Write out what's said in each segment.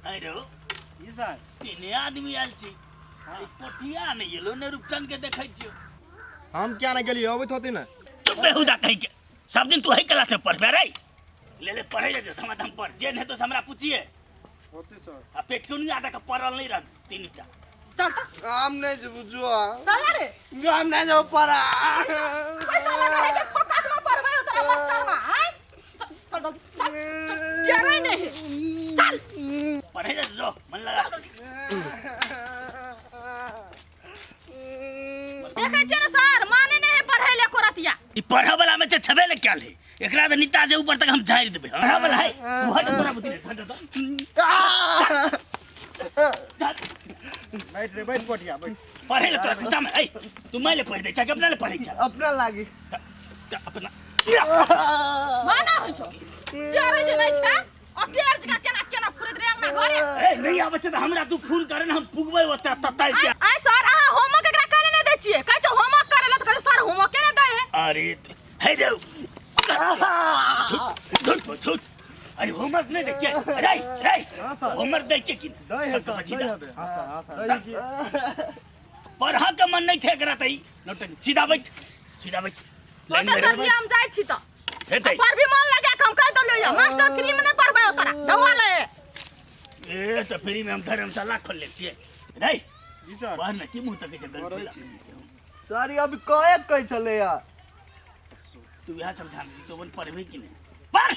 अरे जी सर तीने आदमी आयल छी पोठिया नहीं येलो ने रूपचंद के देखै छियो हम क्या ना गेलिए अबैत होती ना तो बेहुदा कहि के सब दिन तू है क्लास में पढ़बे रे ले पढ़े जे हम पढ़ जे नहीं तो हमरा पूछिए होती सर आ पेट क्यों नहीं आता का पढ़ल नहीं रह तीनटा चल तो काम नहीं बुझो चल रे काम नहीं जो पड़ा पैसा लगा के फोकट में पड़बे उतरा मास्टर में हैं चल चल जरे नहीं चल पढ़े जो मन लगा देखे छ सर माने नहीं पढ़े ले कोरतिया ई पढ़े वाला में छबे ले क्या ले एकरा त नीता से ऊपर तक हम झाड़ देबे पढ़े वाला है वो हट तोरा बुद्धि बैठ रे बैठ कोटिया बैठ पढ़े ले तोरा गुस्सा में ए तू मैले पढ़ दे छ अपना ले पढ़े छ अपना लागी अपना माना हो छ जरे जे नहीं छ अटेर जका केना केना फुरत रे अंगना घरे ए नहीं आबे छ त हमरा तू फोन करे न हम पुगबै ओता तताई के आई सर आ होमवर्क एकरा काहे नहीं दै छियै कहै छ होमवर्क करे ल त कहै सर होमवर्क केना दै है अरे हे रे छुट अरे होमवर्क नहीं दे के रे होमवर्क दे के कि दई है सर दई है हां सर दई की पढ़ा के मन नहीं थे करा तई नोटन सीधा बैठ ओते सर भी हम जाय छी त हेतै पर भी मन लगा के हम कह दलियो मास्टर फ्री में नहीं पढ़बे ओतरा दवा ले ए तो फ्री में हम धर्मशाला खोल ले छिए रे जी सर बाहर न की मुंह तक जगल सर अभी कहे कह चले यार तू यहां सब ध्यान तो बन पढ़बे कि नहीं पढ़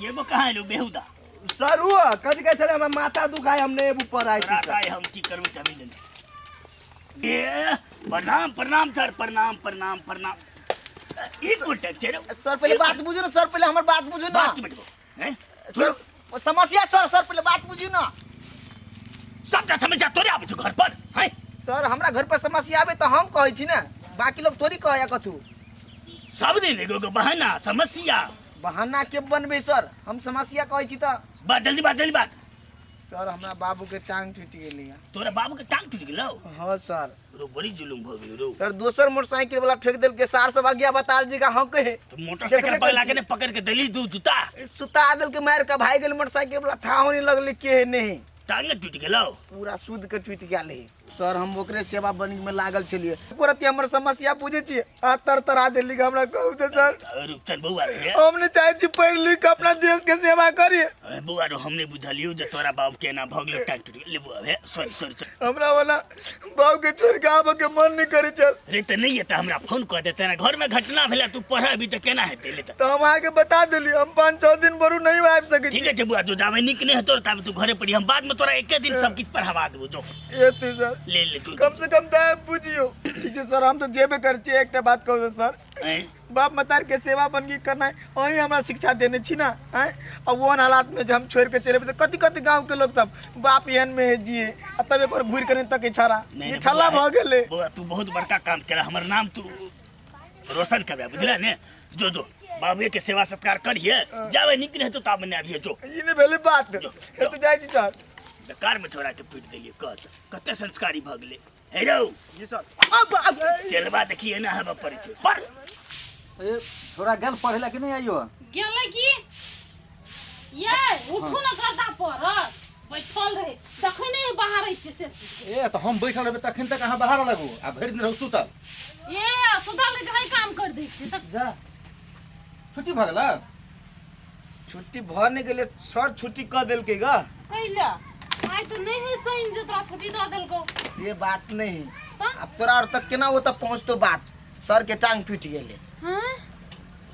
ये वो कहां है लो बेहुदा सर हुआ कद के चले हम माथा दुखाए हमने ऊपर आई रात आए हम की करबे चाबी ले ए प्रणाम सर प्रणाम इस उल्टे चेहरे सर पहले बात बुझो ना सर पहले हमारी बात बुझो ना बात बैठ हैं सर समस्या सर पहले बात बुझियो ना सबटा समस्या तोरे आबे छ घर पर हैं सर हमरा घर पर समस्या आवे तो हम कहै छी ना बाकी लोग थोड़ी कहया कथु सब दिन एगो बहाना समस्या बहाना के बनबे सर हम समस्या कहै छी त बात जल्दी बात सर हमरा बाबू के टांग टूट गेलै तोरा बाबू के टांग टूट गेलो हां सर रो बड़ी जुलुम भ गेलो रो सर दोसर मोटरसाइकिल वाला ठोक देल के 400 भागिया बता जी का हम कहे तो मोटरसाइकिल पर लाके ने पकड़ के दली दू जूता सुता देल के मार के भाग गेल मोटरसाइकिल वाला था होने लगले के नहीं टांग टूट गेलो पूरा सूद के टूट गेलै सर हम ओकरे सेवा बनी में लागल छलिए पूरती हमर समस्या पूछे छी आ तरतरा देली हमरा कहू त सर चल बउआ रे हमने चाहे छी पढ़ लिख के अपना देश के सेवा करिए बउआ रो हमने बुझलियो जे तोरा बाप के ना भगलो टांग टूट ले बउआ हे सॉरी हमरा वाला बाप के छोड़ के आबे के मन नहीं करे चल रे त नहीं है त हमरा फोन कर देते ना घर में घटना भेला तू पढ़ अभी त केना हेते ले तो हम आके बता देली हम 5-6 दिन बरू नहीं आबि सके ठीक है बुआ जो जावे निक नहीं तोर तब तू घरे पड़ी हम बाद में तोरा एक दिन सब कुछ पढ़ावा देबो जो एते सर ले तू कम से कम दाय बुझियो ठीक है सर हम तो जेबे कर छी एकटा बात कहू सर बाप मतार के सेवा बनगी करना है वही हमरा शिक्षा देने छी ना हैं और वो हालात में जब हम छोड़ के चले तो कति गांव के लोग सब बाप एहन में है जिए तबे पर घूर करे तक इछारा ये ठल्ला भ गेले बुआ तू बहुत बड़का काम करा हमर नाम तू रोशन करबे बुझला ने जो बाबू के सेवा सत्कार करिए जावे निक नहीं तो ताब ने अभी जो ई ने भेले बात तो जाय छी सर कार में छोड़ा के पीट देलिए कते संस्कारी भ गेले हेरो जी सर चलवा देखिए ना हवा पर पर ए थोड़ा गल पढ़ेला कि नहीं आइयो गेलै की ये उठू न गदा पर बैठल रहे देखै नहीं बाहर छै से ए तो हम बैठल रहबे तखन तक कहां बाहर लगो आ भरि दिन रहू सुतल ए सुतल रहे काम कर दै छी तक जा छुट्टी भ गेला छुट्टी भर नहीं गेले सर छुट्टी क देल के ग कैला आई तो नहीं है सही जे तोरा छुट्टी द देल को से बात नहीं अब तोरा और तक केना वो तक पहुंचतो बात सर के टांग टूट गेले हां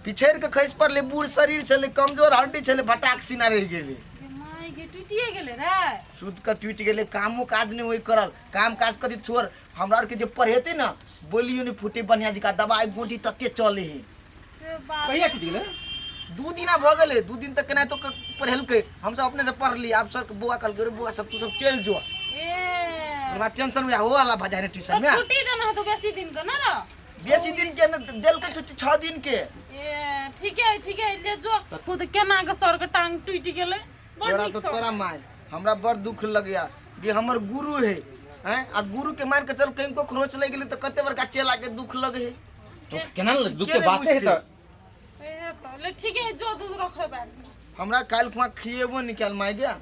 पिछेड़ के खैस पर ले बूढ़ शरीर छले कमजोर हड्डी छले फटाक सीना रह गेले माय गे टूटिए गेले रे सूद का टूट गेले कामो काज नहीं होई करल काम काज कदी छोड़ हमरा और के जे पढ़ेते ना बोलियो नहीं फूटे बढ़िया जी का दवाई गोटी तते चले है से बात कहिया टूट गेले 2 दिन भ गेले 2 दिन तक केना तो पढ़ल के हम सब अपने से पढ़ ली आप सर के बुआ कल करे बुआ सब तू सब चल जो ए हमरा टेंशन में हो वाला भजाने ट्यूशन में छुट्टी देना तो बेसी दिन का ना रे बेसी दिन के देल के छुट्टी 6 दिन के ए ठीक है ले जो खुद केना के सर के टांग टूट गेले बड़ तोरा निक तो सर तोरा माय हमरा बड़ दुख लगया जे हमर गुरु है हैं आ गुरु के मार के चल कहीं को खरोच ले गेले त कते बड़का चेला के दुख लगे है तो केना दुख के बात है तो ए तो ले ठीक है जो दूध रखे बैठ हमरा काल खुआ खिएबो निकाल माय गया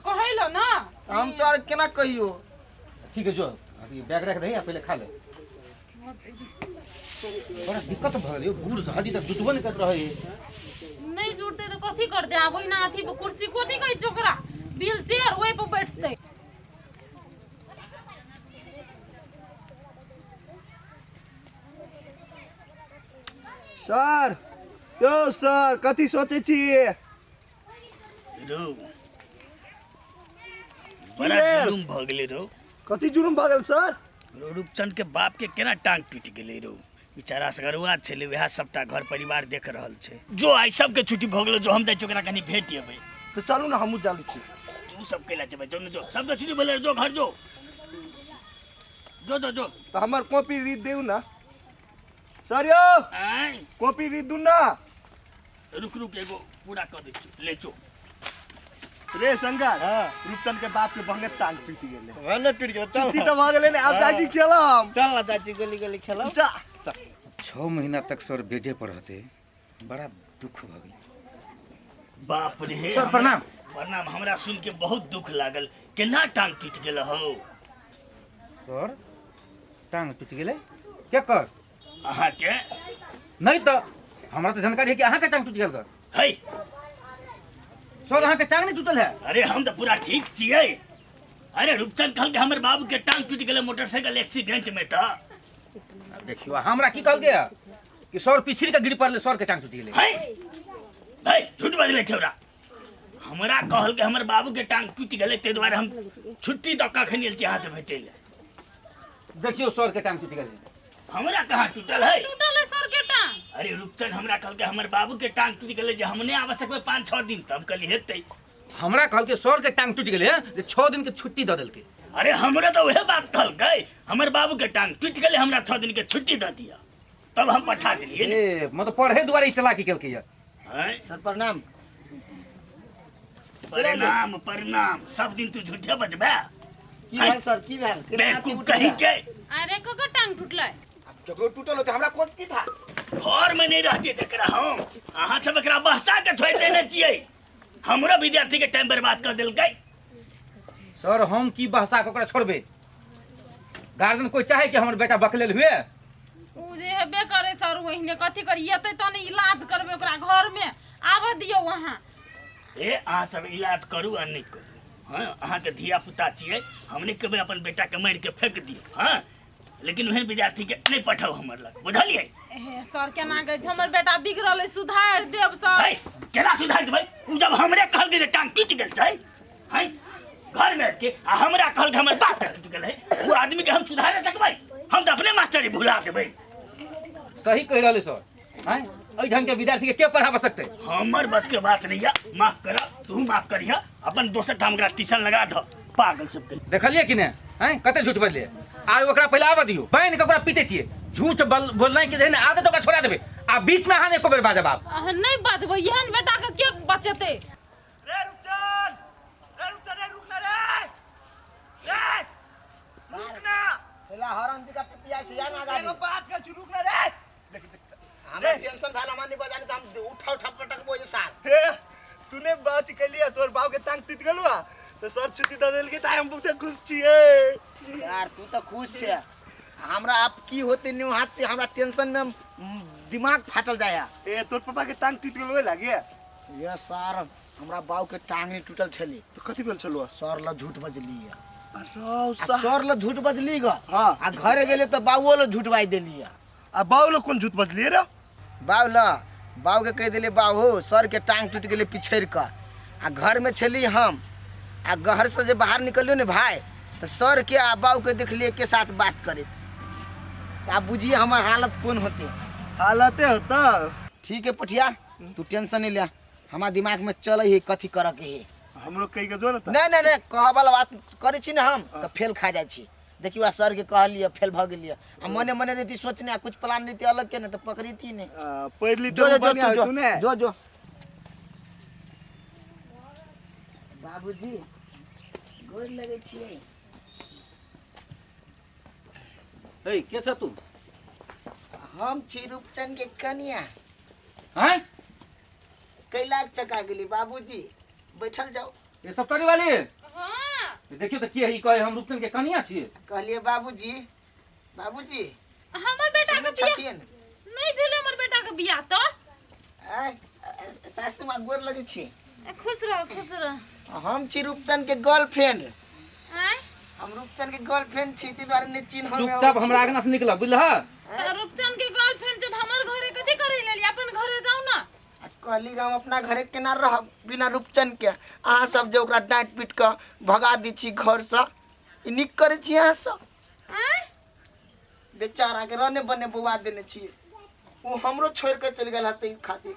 कहैलो ना हम तो और केना कहियो। ठीक है जो अभी बैग रख दही पहले खा ले। बड़ा दिक्कत भ गेल बूढ़ हदी तक जुटबो नहीं कर रहे। नहीं जुड़ते तो कथी करते आब ओइना अथी पे कुर्सी कथी कहै छै ओकरा व्हील चेयर ओइ पे बैठते। सर यो सर कथी सोचे छी? रो बड़ा भेल? जुलुम भ गेलै रो। कथी जुलुम भऽ गेल सर? रो रूपचंद के बाप के केना टांग टूट गेलै रो। बेचारा सगरुआ छलै वएह सबटा घर परिवार देख रहल छै। जो आइ सबके छुट्टी भ गेलो जो हम जाइ छी ओकरा कनी भेट एबै। तो चलू ना हमहूँ चलै छी। तू सब केला जेबै जो न जो सबके छुट्टी भेलै जो घर जो जो जो जो। तो हमर कॉपी रीड देऊ ना सर यो आय कॉपी रीड दू ना। रुक रुक एगो पूरा कर दे ले जो। रे शंकर रूपचंद के बाप के भंगे टांग टूट गेलै। वने टूट गयो। छुट्टी तो भऽ गेलै ने अब चाची खेलम। चल ना चाची गली गली खेलो। चा 6 महीना तक सर बेजे पर रहते बड़ा दुख भ गेल। बाप रे सर प्रणाम। प्रणाम। हमरा सुन के बहुत दुख लागल। केना टांग टूट गेल हो? सर टांग टूट गेले के कर? अहाँ के नहीं तो हमरा तो जानकारी है कि अहाँ के टांग टूट गेल कर। है सर अहाँ के टांग नहीं टूटल है? अरे हम तो पूरा ठीक छियै। अरे रूपचंद कहल के हमर बाबू के टांग टूट गेलै मोटरसाइकिल एक्सीडेंट में था। देखियो हमरा की कहल गया कि सर पिछड़ी के गिर पड़ले सर के टांग टूट गेले। है है झूठ बजले छौरा। हमरा कहल के हमर बाबू के टांग टूट गेलै ते दुआरे हम छुट्टी द कखन एल छी अहाँ से भेटै ले। देखियो सर के टांग टूट गेले। हमरा कहाँ टूटल है? टूटल है सर के टांग। अरे रूपचंद हमरा कहल के हमर बाबू के टांग टूट गेलै जे हमने आवश्यक में 5-6 दिन तब कल हेतै। हमरा कहल के सर के टांग टूट गेले जे 6 दिन के छुट्टी द देलके। अरे हमरा तो वह बात कहल गए हमर बाबू के टांग टूट गेलै हमरा 6 दिन के छुट्टी द दिया तब हम पठा दिलिए। ए मतलब पढ़े दुआरे ही चला की केलके या। हैं सर प्रणाम। प्रणाम प्रणाम सब दिन तू झूठे बजबे। की भेल सर की भेल? बेवकूफ कहीं के अरे ककर टांग टूटलै? जगह टूटल हो त हमरा कोन की था? घर में नहीं रहते तकरा हम अहाँ सब एकरा बहसा के छोड़ देने छियै। हमरा विद्यार्थी के टाइम बर्बाद कर देलकै। सर हम की बहसा के ओकरा छोड़बे? गार्जियन कोई चाहे कि हमर बेटा बकलेल हुए? उ जे हेबे करे सर ओहिने कथी करी एतै तने इलाज करबे ओकरा घर में आबऽ दियौ वहाँ। ए अहाँ सब इलाज करू आ नहीं करू। हाँ अहाँ के धिया पुता छियै हमने कहबै अपन बेटा के मार के फेंक दियौ। हाँ लेकिन वही विद्यार्थी के नहीं पठाओ हमर लग बुझलियै? ए सर केना कहै छै हमर बेटा बिगड़ल है सुधार देब सर। है केना सुधार देबै? उ जब हमरे कहल के जे टांग टूट गेल छै है घर में के आ हमरा कहल के हमर बाप टूट गेल है वो आदमी के हम सुधारे सकबै? हम तो अपने मास्टरी भुला देबै। सही कह रहले सर। हैं ओइ ढंग के विद्यार्थी के पढ़ा सकते? हमर बच के बात नहीं है। माफ करा तू माफ करिया अपन दोसर ठाम ओकरा ट्यूशन लगा द पागल सब के। देखलिए कि ने हैं कते झूठ बजले। आइ ओकरा पहले आबऽ दियौ बैन के ओकरा पीते छिए। झूठ बोलनाइ के देने आदत ओकरा छोड़ा देबे आ बीच में अहाँ एको बेर बाजब आप। नहीं बाजबै एहन बेटा के बचेतै? रे रूपचंद रे रुक ना रे रुक ना। पहला हरन जी का पिया से या ना गाड़ी। एगो बात का रुक ना रे। देख हमें टेंशन था ना मानी बजाने तो हम उठा उठा पटक बोझ साथ। हे तूने बात कर लिया तोर बाप के टांग टूट गेलुआ तो सर छुट्टी द देल के त हम बहुत खुश छिए। यार तू तो खुश छे। हमरा आप की होते न्यू हाथ से हमरा टेंशन में दिमाग फाटल जाया। ए तोर पापा के टांग टूट गेलुआ लागे? ये सर हमरा बाऊ के टांग नहीं टूटल छली। तो कथी भेल छलुआ? सर ल झूठ बजली है। अरे सर ल झूठ बजली ग। हां आ घरे गेले तो बाऊ ल झूठ बाई देली है। आ बाऊ लोग कौन झूठ बजलिए रे? बाऊ के कह दिले बाऊ सर के टांग टूट गेले पिछड़ कर आ घर में छली हम आ घर से जे बाहर निकलियो ने भाई तो सर के आ बाऊ के देखलिए के साथ बात करे। आप बुझिए हमार हालत कौन होते। हालते होता। ठीक है पठिया तू टेंशन नहीं ले हमार दिमाग में चल है कथी कर के है। हम लोग कहीं के जो ना नहीं नहीं नहीं कह वाला बात करे छी ना हम तो फेल खा जाए छी। देखियो सर के कहलिए फेल भ गेलिए आ मने मने रीति सोचने कुछ प्लान रीति अलग के ना तो पकड़ी थी ने। पढ़ली जो तो जो बढ़िया जो तूने जो जो बाबूजी गोर लगे छिए। ए के छ तू? हम छी रूपचंद के कनिया। हैं कैलाक चका गेली बाबूजी बैठल जाओ। ये सब तोरी वाली हाँ देखियो तो के ही कहे हम रूपचंद के कनिया छिए। कहलिए बाबूजी बाबूजी हमर बेटा के बियाह छथिन नहीं भेले हमर बेटा के बियाह तो आय सासू माँ गोर लगे छी। खुश रह हम छी रूपचंद के गर्लफ्रेंड। आय हम रूपचंद के गर्लफ्रेंड छी ती द्वारा ने चिन्ह चुपचाप हमरा आगना से निकल बुझलह। त रूपचंद के गर्लफ्रेंड जब हमर घरे कथी करे लेली अपन घरे जाऊ ना। कहली हम अपना घरे केना रह बिना रूपचंद के अहाँ सब जे ओकरा डांट पीट के भगा दी छी घर से ई निक करे छी अहाँ सब। आय बेचारा के रहने बने बुआ देने छी वो हमरो छोड़ के चल गेल हते खातिर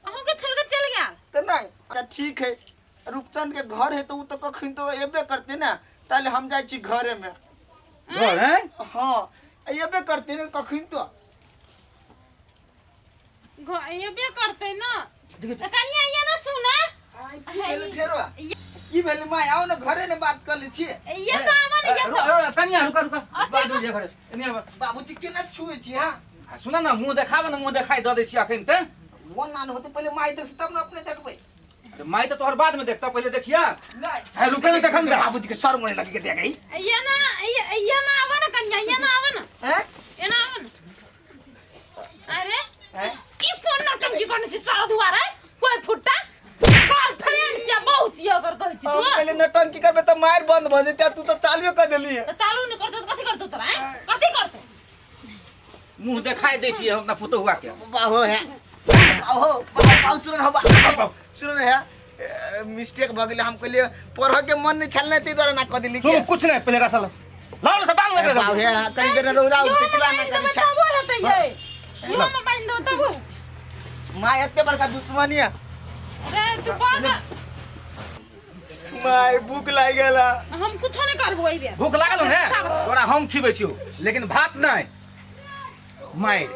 अहू के छोड़ के चल गया तो नहीं। अच्छा ठीक है रूपचंद के घर है तो वो तो कखन तो एबे करते ना ताले हम जाय छी घरे में। घर है हाँ एबे करते ना कखन तो ये भी करते ना कनिया ये ना सुना की भेले फेरवा की भेले माय आओ ना घरे ने बात कर ले छी। ये तो आवन ये तो कनिया रुका रुका बात हो जे घरे एनी आब बाबूजी केना छुए छी। हां सुना ना मुंह देखाबे ना मुंह देखाई द दे छी अखन त वो नान होते पहले माय देख तब ना अपने देखबै। अरे माई तो तोहर बाद में देखता पहले देखिया। नहीं है रुके नहीं देखम बाबूजी के शर्म होने लगी के देख गई। ये ना आवन कनिया ये ना आवन हैं ये ना आवन अरे हैं की फोन ना टंकी करने छी सारा दुआर है कोई फुट्टा गर्लफ्रेंड से बहुत ये अगर कहै छी हम तू पहले नटंकी करबे त मार बंद भ जेते तू तो चालू कर देली है। तो चालू नहीं करते तो कथी करते तोरा हैं कथी करते मुंह देखाई दे छी अपना पुतो हुआ के। बाहो है बाहो बाहो सुन हवा सुन है मिस्टेक भ गेले हम कहलिए पढ़ के मन नहीं छलने ती द्वारा ना क दिली तू के कुछ नहीं पहले रसल लाओ से बांग लगे बाहो है कहीं देर रौदा उठ किला ना करी छा बोल रहते ये में बांध दो तब माय एते बड़का दुश्मनी है। रे तू बोल माय भूख लाग गेला हम कुछ नहीं करबो ई बे भूख लागल ने तोरा हम खिबै छियो लेकिन भात नहीं मार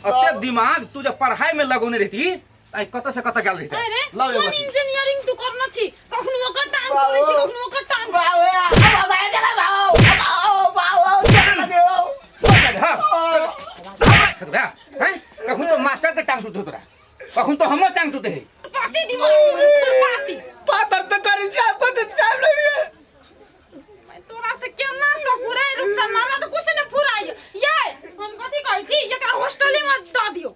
अते दिमाग तू जब पढ़ाई में लगौने रहती आई कत से कत गेल रहती। अरे लाओ कौन एगो इंजीनियरिंग तू करना छी कखनो ओकर टांग करे छी कखनो ओकर टांग बाहो है बाहो है जगह बाहो बाहो चल लगे हो हां हैं कखन तो मास्टर के टांग टूट तोरा कखन तो हमर टांग टूटे है। पाती दिमाग तोर पाती पातर तो करी छी आपको तो टाइम लगे मैं तोरा से केना सकुरे रुक जा मारा तो कुछ नहीं फुराई ये हम कथी कहै छी एकरा हॉस्टल में द दियो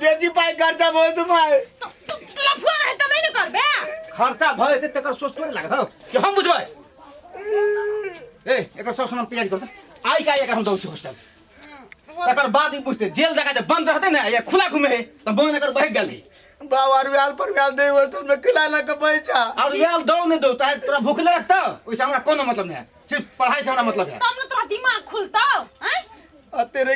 बेजी पाई खर्चा बहुत माय तोरा फुरा है त नहीं न करबे खर्चा भए ते तकर सोच तोरे लागत हो कि हम बुझबै ए एकर सब सामान तैयारी कर आई का एकर हम दउ छी हॉस्टल तकर बाद ही बुझते जेल जगह जे बंद रहते ना या खुला घूमे त बोन एकर बह गेल बाबा रुयाल पर रुयाल दे वो तुमने खिलाना का पैसा और याल दो ने दो ताए तोरा भूख लगता ओइसे हमरा कोनो मतलब नहीं है सिर्फ पढ़ाई से हमरा मतलब है तब न तोरा दिमाग